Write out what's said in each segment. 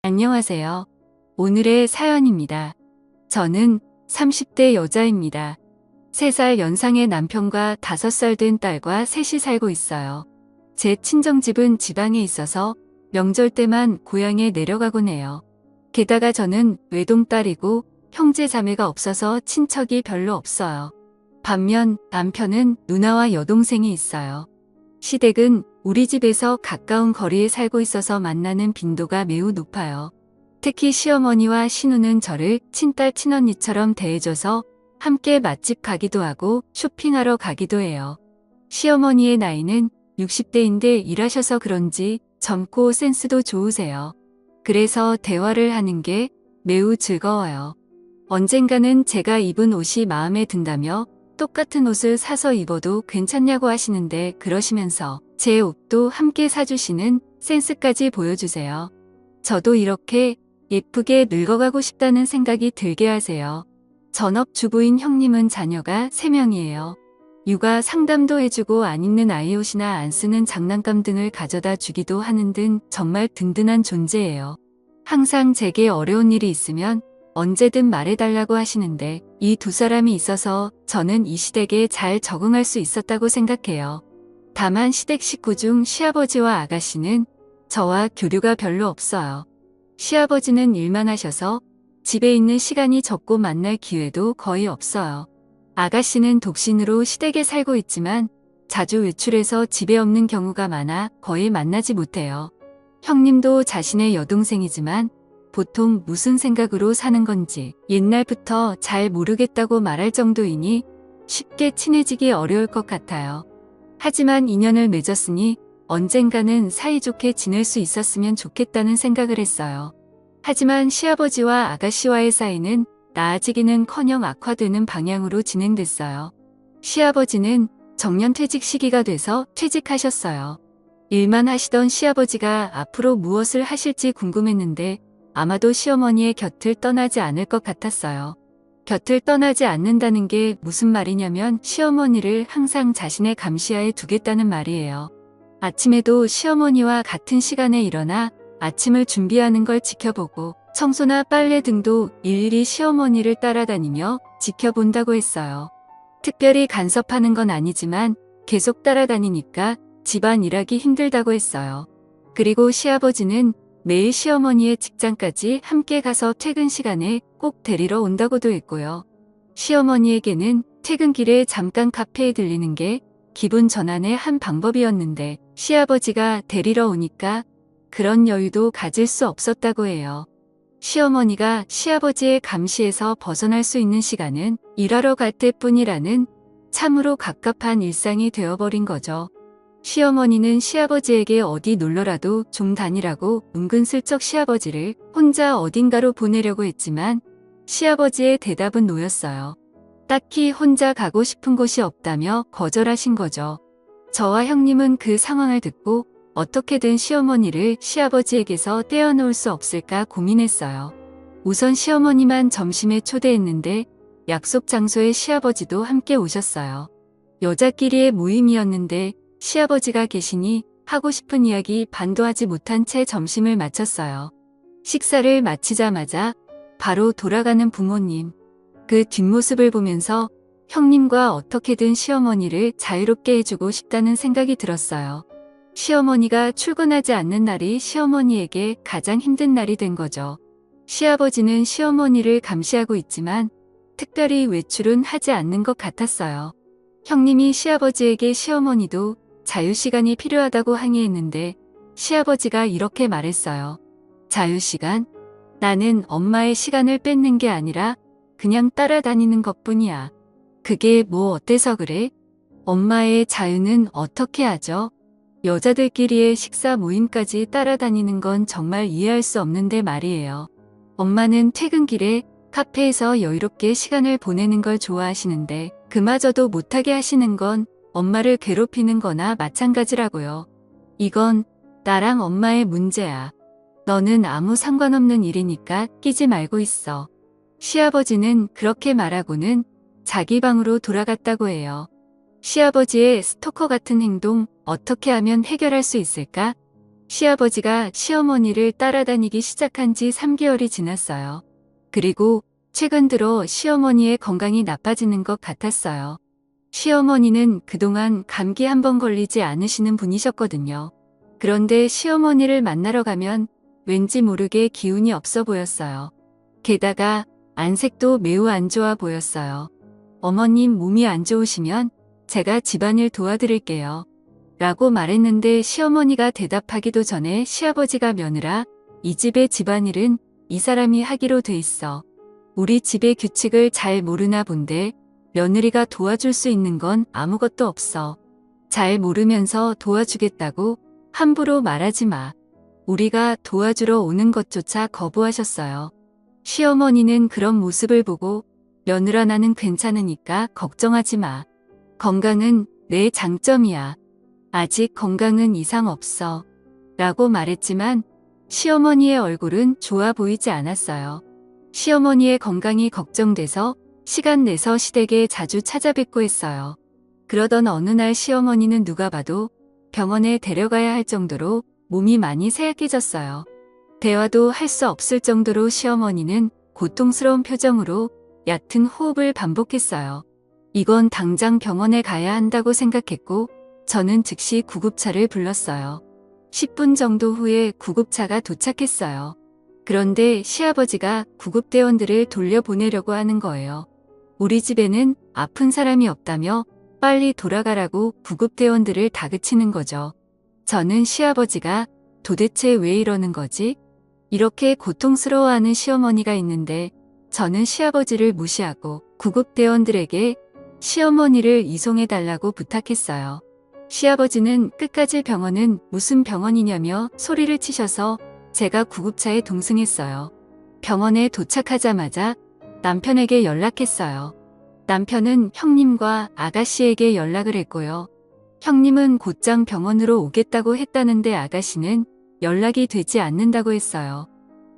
안녕하세요. 오늘의 사연입니다. 저는 30대 여자입니다. 3살 연상의 남편과 5살 된 딸과 셋이 살고 있어요. 제 친정집은 지방에 있어서 명절 때만 고향에 내려가곤 해요. 게다가 저는 외동딸이고 형제 자매가 없어서 친척이 별로 없어요. 반면 남편은 누나와 여동생이 있어요. 시댁은 우리 집에서 가까운 거리에 살고 있어서 만나는 빈도가 매우 높아요. 특히 시어머니와 시누는 저를 친딸 친언니처럼 대해줘서 함께 맛집 가기도 하고 쇼핑하러 가기도 해요. 시어머니의 나이는 60대인데 일하셔서 그런지 젊고 센스도 좋으세요. 그래서 대화를 하는 게 매우 즐거워요. 언젠가는 제가 입은 옷이 마음에 든다며 똑같은 옷을 사서 입어도 괜찮냐고 하시는데 그러시면서 제 옷도 함께 사주시는 센스까지 보여주세요. 저도 이렇게 예쁘게 늙어가고 싶다는 생각이 들게 하세요. 전업주부인 형님은 자녀가 3명이에요. 육아 상담도 해주고 안 입는 아이 옷이나 안 쓰는 장난감 등을 가져다 주기도 하는 등 정말 든든한 존재예요. 항상 제게 어려운 일이 있으면 언제든 말해달라고 하시는데 이 두 사람이 있어서 저는 이 시댁에 잘 적응할 수 있었다고 생각해요. 다만 시댁 식구 중 시아버지와 아가씨는 저와 교류가 별로 없어요. 시아버지는 일만 하셔서 집에 있는 시간이 적고 만날 기회도 거의 없어요. 아가씨는 독신으로 시댁에 살고 있지만 자주 외출해서 집에 없는 경우가 많아 거의 만나지 못해요. 형님도 자신의 여동생이지만 보통 무슨 생각으로 사는 건지 옛날부터 잘 모르겠다고 말할 정도이니 쉽게 친해지기 어려울 것 같아요. 하지만 인연을 맺었으니 언젠가는 사이좋게 지낼 수 있었으면 좋겠다는 생각을 했어요. 하지만 시아버지와 아가씨와의 사이는 나아지기는커녕 악화되는 방향으로 진행됐어요. 시아버지는 정년퇴직 시기가 돼서 퇴직하셨어요. 일만 하시던 시아버지가 앞으로 무엇을 하실지 궁금했는데 아마도 시어머니의 곁을 떠나지 않을 것 같았어요. 곁을 떠나지 않는다는 게 무슨 말이냐면 시어머니를 항상 자신의 감시하에 두겠다는 말이에요. 아침에도 시어머니와 같은 시간에 일어나 아침을 준비하는 걸 지켜보고 청소나 빨래 등도 일일이 시어머니를 따라다니며 지켜본다고 했어요. 특별히 간섭하는 건 아니지만 계속 따라다니니까 집안 일하기 힘들다고 했어요. 그리고 시아버지는 매일 시어머니의 직장까지 함께 가서 퇴근 시간에 꼭 데리러 온다고도 했고요. 시어머니에게는 퇴근길에 잠깐 카페에 들리는 게 기분 전환의 한 방법이었는데 시아버지가 데리러 오니까 그런 여유도 가질 수 없었다고 해요. 시어머니가 시아버지의 감시에서 벗어날 수 있는 시간은 일하러 갈 때뿐이라는 참으로 갑갑한 일상이 되어버린 거죠. 시어머니는 시아버지에게 어디 놀러라도 좀 다니라고 은근슬쩍 시아버지를 혼자 어딘가로 보내려고 했지만 시아버지의 대답은 노였어요. 딱히 혼자 가고 싶은 곳이 없다며 거절하신 거죠. 저와 형님은 그 상황을 듣고 어떻게든 시어머니를 시아버지에게서 떼어놓을 수 없을까 고민했어요. 우선 시어머니만 점심에 초대했는데 약속 장소에 시아버지도 함께 오셨어요. 여자끼리의 모임이었는데 시아버지가 계시니 하고 싶은 이야기 반도 하지 못한 채 점심을 마쳤어요. 식사를 마치자마자 바로 돌아가는 부모님. 그 뒷모습을 보면서 형님과 어떻게든 시어머니를 자유롭게 해주고 싶다는 생각이 들었어요. 시어머니가 출근하지 않는 날이 시어머니에게 가장 힘든 날이 된 거죠. 시아버지는 시어머니를 감시하고 있지만 특별히 외출은 하지 않는 것 같았어요. 형님이 시아버지에게 시어머니도 자유시간이 필요하다고 항의했는데 시아버지가 이렇게 말했어요. 자유시간? 나는 엄마의 시간을 뺏는 게 아니라 그냥 따라다니는 것뿐이야. 그게 뭐 어때서 그래? 엄마의 자유는 어떻게 하죠? 여자들끼리의 식사 모임까지 따라다니는 건 정말 이해할 수 없는데 말이에요. 엄마는 퇴근길에 카페에서 여유롭게 시간을 보내는 걸 좋아하시는데 그마저도 못하게 하시는 건 엄마를 괴롭히는 거나 마찬가지라고요. 이건 나랑 엄마의 문제야. 너는 아무 상관없는 일이니까 끼지 말고 있어. 시아버지는 그렇게 말하고는 자기 방으로 돌아갔다고 해요. 시아버지의 스토커 같은 행동 어떻게 하면 해결할 수 있을까? 시아버지가 시어머니를 따라다니기 시작한 지 3개월이 지났어요. 그리고 최근 들어 시어머니의 건강이 나빠지는 것 같았어요. 시어머니는 그동안 감기 한 번 걸리지 않으시는 분이셨거든요. 그런데 시어머니를 만나러 가면 왠지 모르게 기운이 없어 보였어요. 게다가 안색도 매우 안 좋아 보였어요. 어머님 몸이 안 좋으시면 제가 집안일 도와드릴게요. 라고 말했는데 시어머니가 대답하기도 전에 시아버지가 며느라, 이 집의 집안일은 이 사람이 하기로 돼 있어. 우리 집의 규칙을 잘 모르나 본데 며느리가 도와줄 수 있는 건 아무것도 없어. 잘 모르면서 도와주겠다고 함부로 말하지 마. 우리가 도와주러 오는 것조차 거부하셨어요. 시어머니는 그런 모습을 보고 며느라 나는 괜찮으니까 걱정하지 마. 건강은 내 장점이야. 아직 건강은 이상 없어. 라고 말했지만 시어머니의 얼굴은 좋아 보이지 않았어요. 시어머니의 건강이 걱정돼서 시간 내서 시댁에 자주 찾아뵙고 했어요. 그러던 어느 날 시어머니는 누가 봐도 병원에 데려가야 할 정도로 몸이 많이 쇠약해졌어요. 대화도 할 수 없을 정도로 시어머니는 고통스러운 표정으로 얕은 호흡을 반복했어요. 이건 당장 병원에 가야 한다고 생각했고 저는 즉시 구급차를 불렀어요. 10분 정도 후에 구급차가 도착했어요. 그런데 시아버지가 구급대원들을 돌려보내려고 하는 거예요. 우리 집에는 아픈 사람이 없다며 빨리 돌아가라고 구급대원들을 다그치는 거죠. 저는 시아버지가 도대체 왜 이러는 거지? 이렇게 고통스러워하는 시어머니가 있는데 저는 시아버지를 무시하고 구급대원들에게 시어머니를 이송해달라고 부탁했어요. 시아버지는 끝까지 병원은 무슨 병원이냐며 소리를 치셔서 제가 구급차에 동승했어요. 병원에 도착하자마자 남편에게 연락했어요. 남편은 형님과 아가씨에게 연락을 했고요. 형님은 곧장 병원으로 오겠다고 했다는데 아가씨는 연락이 되지 않는다고 했어요.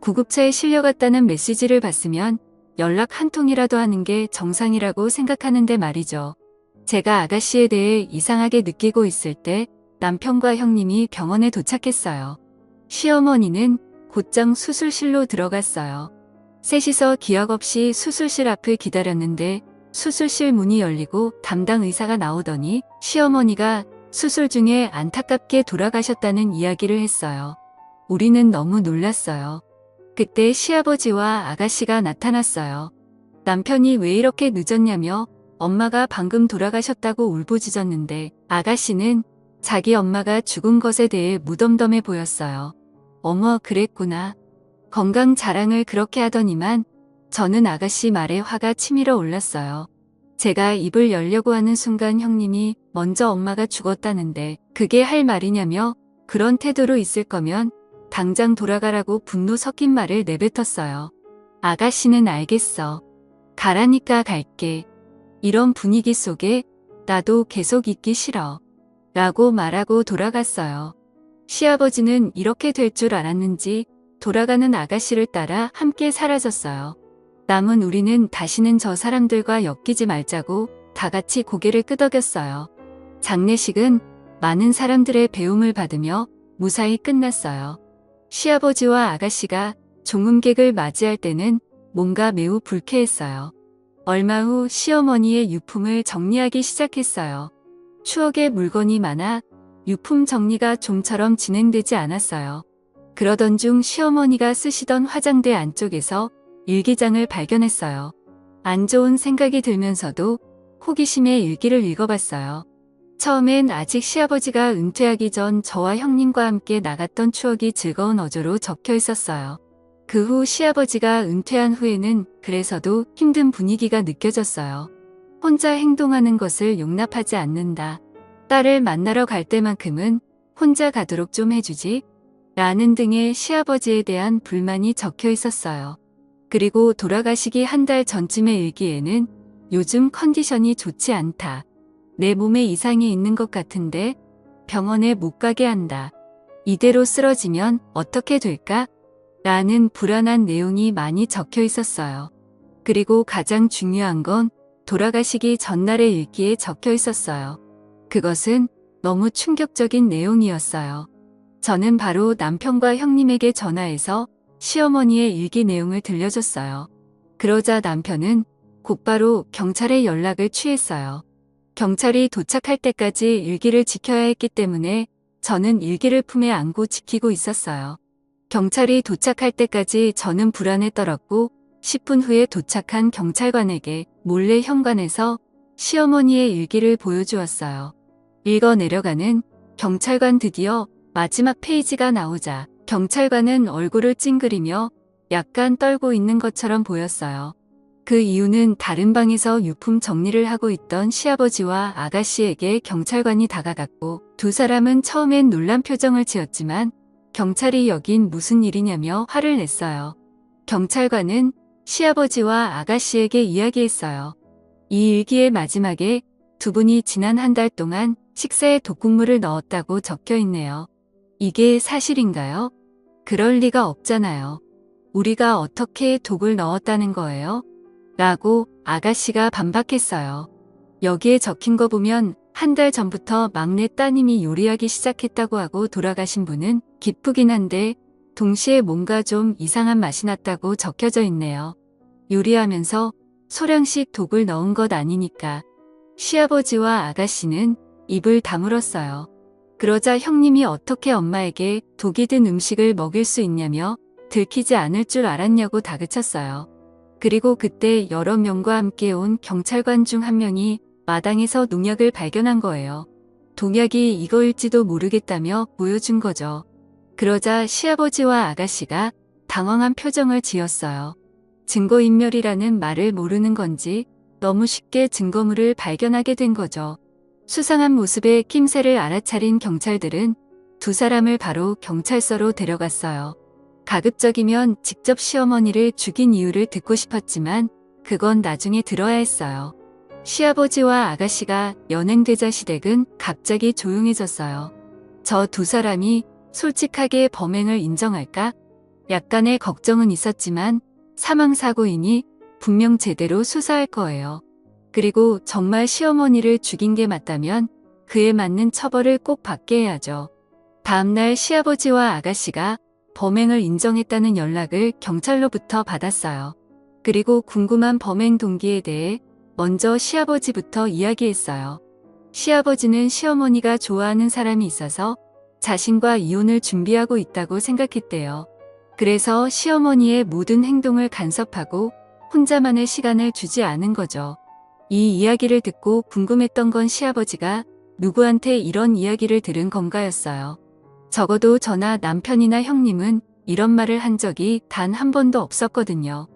구급차에 실려갔다는 메시지를 봤으면 연락 한 통이라도 하는 게 정상이라고 생각하는데 말이죠. 제가 아가씨에 대해 이상하게 느끼고 있을 때 남편과 형님이 병원에 도착했어요. 시어머니는 곧장 수술실로 들어갔어요. 셋이서 기약 없이 수술실 앞을 기다렸는데 수술실 문이 열리고 담당 의사가 나오더니 시어머니가 수술 중에 안타깝게 돌아가셨다는 이야기를 했어요. 우리는 너무 놀랐어요. 그때 시아버지와 아가씨가 나타났어요. 남편이 왜 이렇게 늦었냐며 엄마가 방금 돌아가셨다고 울부짖었는데 아가씨는 자기 엄마가 죽은 것에 대해 무덤덤해 보였어요. 어머, 그랬구나. 건강 자랑을 그렇게 하더니만 저는 아가씨 말에 화가 치밀어 올랐어요. 제가 입을 열려고 하는 순간 형님이 먼저 엄마가 죽었다는데 그게 할 말이냐며 그런 태도로 있을 거면 당장 돌아가라고 분노 섞인 말을 내뱉었어요. 아가씨는 알겠어. 가라니까 갈게. 이런 분위기 속에 나도 계속 있기 싫어. 라고 말하고 돌아갔어요. 시아버지는 이렇게 될 줄 알았는지 돌아가는 아가씨를 따라 함께 사라졌어요. 남은 우리는 다시는 저 사람들과 엮이지 말자고 다 같이 고개를 끄덕였어요. 장례식은 많은 사람들의 배움을 받으며 무사히 끝났어요. 시아버지와 아가씨가 종음객을 맞이할 때는 뭔가 매우 불쾌했어요. 얼마 후 시어머니의 유품을 정리하기 시작했어요. 추억의 물건이 많아 유품 정리가 좀처럼 진행되지 않았어요. 그러던 중 시어머니가 쓰시던 화장대 안쪽에서 일기장을 발견했어요. 안 좋은 생각이 들면서도 호기심에 일기를 읽어봤어요. 처음엔 아직 시아버지가 은퇴하기 전 저와 형님과 함께 나갔던 추억이 즐거운 어조로 적혀 있었어요. 그 후 시아버지가 은퇴한 후에는 그래서도 힘든 분위기가 느껴졌어요. 혼자 행동하는 것을 용납하지 않는다. 딸을 만나러 갈 때만큼은 혼자 가도록 좀 해주지? 라는 등의 시아버지에 대한 불만이 적혀 있었어요. 그리고 돌아가시기 한 달 전쯤의 일기에는 요즘 컨디션이 좋지 않다. 내 몸에 이상이 있는 것 같은데 병원에 못 가게 한다. 이대로 쓰러지면 어떻게 될까? 라는 불안한 내용이 많이 적혀 있었어요. 그리고 가장 중요한 건 돌아가시기 전날의 일기에 적혀 있었어요. 그것은 너무 충격적인 내용이었어요. 저는 바로 남편과 형님에게 전화해서 시어머니의 일기 내용을 들려줬어요. 그러자 남편은 곧바로 경찰에 연락을 취했어요. 경찰이 도착할 때까지 일기를 지켜야 했기 때문에 저는 일기를 품에 안고 지키고 있었어요. 경찰이 도착할 때까지 저는 불안에 떨었고 10분 후에 도착한 경찰관에게 몰래 현관에서 시어머니의 일기를 보여주었어요. 읽어 내려가는 경찰관. 드디어 마지막 페이지가 나오자 경찰관은 얼굴을 찡그리며 약간 떨고 있는 것처럼 보였어요. 그 이유는 다른 방에서 유품 정리를 하고 있던 시아버지와 아가씨에게 경찰관이 다가갔고 두 사람은 처음엔 놀란 표정을 지었지만 경찰이 여긴 무슨 일이냐며 화를 냈어요. 경찰관은 시아버지와 아가씨에게 이야기했어요. 이 일기의 마지막에 두 분이 지난 한 달 동안 식사에 독국물을 넣었다고 적혀 있네요. 이게 사실인가요? 그럴 리가 없잖아요. 우리가 어떻게 독을 넣었다는 거예요? 라고 아가씨가 반박했어요. 여기에 적힌 거 보면 한 달 전부터 막내 따님이 요리하기 시작했다고 하고 돌아가신 분은 기쁘긴 한데 동시에 뭔가 좀 이상한 맛이 났다고 적혀져 있네요. 요리하면서 소량씩 독을 넣은 것 아니니까. 시아버지와 아가씨는 입을 다물었어요. 그러자 형님이 어떻게 엄마에게 독이 든 음식을 먹일 수 있냐며 들키지 않을 줄 알았냐고 다그쳤어요. 그리고 그때 여러 명과 함께 온 경찰관 중 한 명이 마당에서 농약을 발견한 거예요. 농약이 이거일지도 모르겠다며 보여준 거죠. 그러자 시아버지와 아가씨가 당황한 표정을 지었어요. 증거인멸이라는 말을 모르는 건지 너무 쉽게 증거물을 발견하게 된 거죠. 수상한 모습에 낌새를 알아차린 경찰들은 두 사람을 바로 경찰서로 데려갔어요. 가급적이면 직접 시어머니를 죽인 이유를 듣고 싶었지만 그건 나중에 들어야 했어요. 시아버지와 아가씨가 연행되자 시댁은 갑자기 조용해졌어요. 저 두 사람이 솔직하게 범행을 인정할까? 약간의 걱정은 있었지만 사망사고이니 분명 제대로 수사할 거예요. 그리고 정말 시어머니를 죽인 게 맞다면 그에 맞는 처벌을 꼭 받게 해야죠. 다음날 시아버지와 아가씨가 범행을 인정했다는 연락을 경찰로부터 받았어요. 그리고 궁금한 범행 동기에 대해 먼저 시아버지부터 이야기했어요. 시아버지는 시어머니가 좋아하는 사람이 있어서 자신과 이혼을 준비하고 있다고 생각했대요. 그래서 시어머니의 모든 행동을 간섭하고 혼자만의 시간을 주지 않은 거죠. 이 이야기를 듣고 궁금했던 건 시아버지가 누구한테 이런 이야기를 들은 건가였어요. 적어도 저나 남편이나 형님은 이런 말을 한 적이 단 한 번도 없었거든요.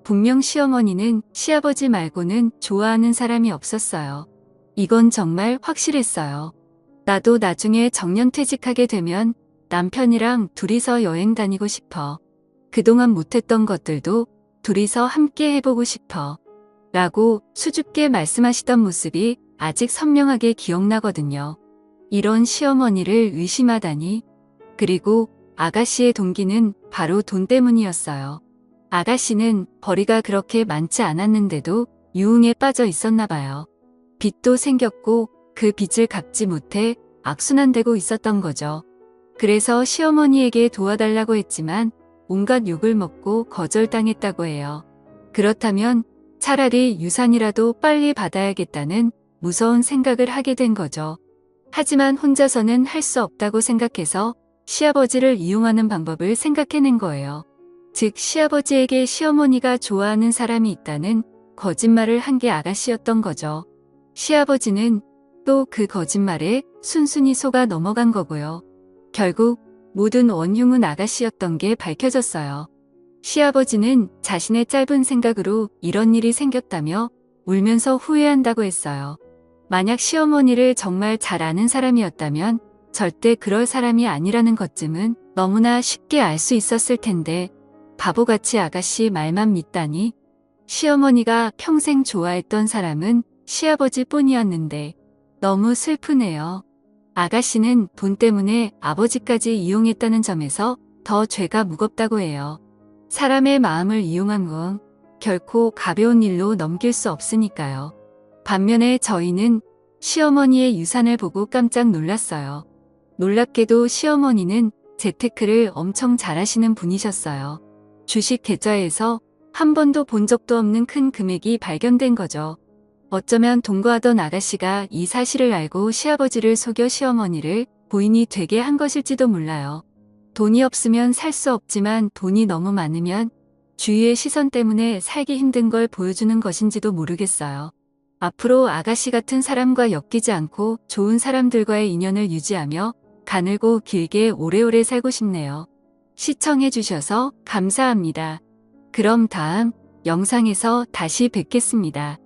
분명 시어머니는 시아버지 말고는 좋아하는 사람이 없었어요. 이건 정말 확실했어요. 나도 나중에 정년퇴직하게 되면 남편이랑 둘이서 여행 다니고 싶어. 그동안 못했던 것들도 둘이서 함께 해보고 싶어. 라고 수줍게 말씀하시던 모습이 아직 선명하게 기억나거든요. 이런 시어머니를 의심하다니. 그리고 아가씨의 동기는 바로 돈 때문이었어요. 아가씨는 벌이가 그렇게 많지 않았는데도 유흥에 빠져 있었나 봐요. 빚도 생겼고 그 빚을 갚지 못해 악순환되고 있었던 거죠. 그래서 시어머니에게 도와달라고 했지만 온갖 욕을 먹고 거절당했다고 해요. 그렇다면 차라리 유산이라도 빨리 받아야겠다는 무서운 생각을 하게 된 거죠. 하지만 혼자서는 할 수 없다고 생각해서 시아버지를 이용하는 방법을 생각해낸 거예요. 즉 시아버지에게 시어머니가 좋아하는 사람이 있다는 거짓말을 한 게 아가씨였던 거죠. 시아버지는 또 그 거짓말에 순순히 속아 넘어간 거고요. 결국 모든 원흉은 아가씨였던 게 밝혀졌어요. 시아버지는 자신의 짧은 생각으로 이런 일이 생겼다며 울면서 후회한다고 했어요. 만약 시어머니를 정말 잘 아는 사람이었다면 절대 그럴 사람이 아니라는 것쯤은 너무나 쉽게 알 수 있었을 텐데 바보같이 아가씨 말만 믿다니. 시어머니가 평생 좋아했던 사람은 시아버지뿐이었는데 너무 슬프네요. 아가씨는 돈 때문에 아버지까지 이용했다는 점에서 더 죄가 무겁다고 해요. 사람의 마음을 이용한 건 결코 가벼운 일로 넘길 수 없으니까요. 반면에 저희는 시어머니의 유산을 보고 깜짝 놀랐어요. 놀랍게도 시어머니는 재테크를 엄청 잘하시는 분이셨어요. 주식 계좌에서 한 번도 본 적도 없는 큰 금액이 발견된 거죠. 어쩌면 동거하던 아가씨가 이 사실을 알고 시아버지를 속여 시어머니를 부인이 되게 한 것일지도 몰라요. 돈이 없으면 살 수 없지만 돈이 너무 많으면 주위의 시선 때문에 살기 힘든 걸 보여주는 것인지도 모르겠어요. 앞으로 아가씨 같은 사람과 엮이지 않고 좋은 사람들과의 인연을 유지하며 가늘고 길게 오래오래 살고 싶네요. 시청해주셔서 감사합니다. 그럼 다음 영상에서 다시 뵙겠습니다.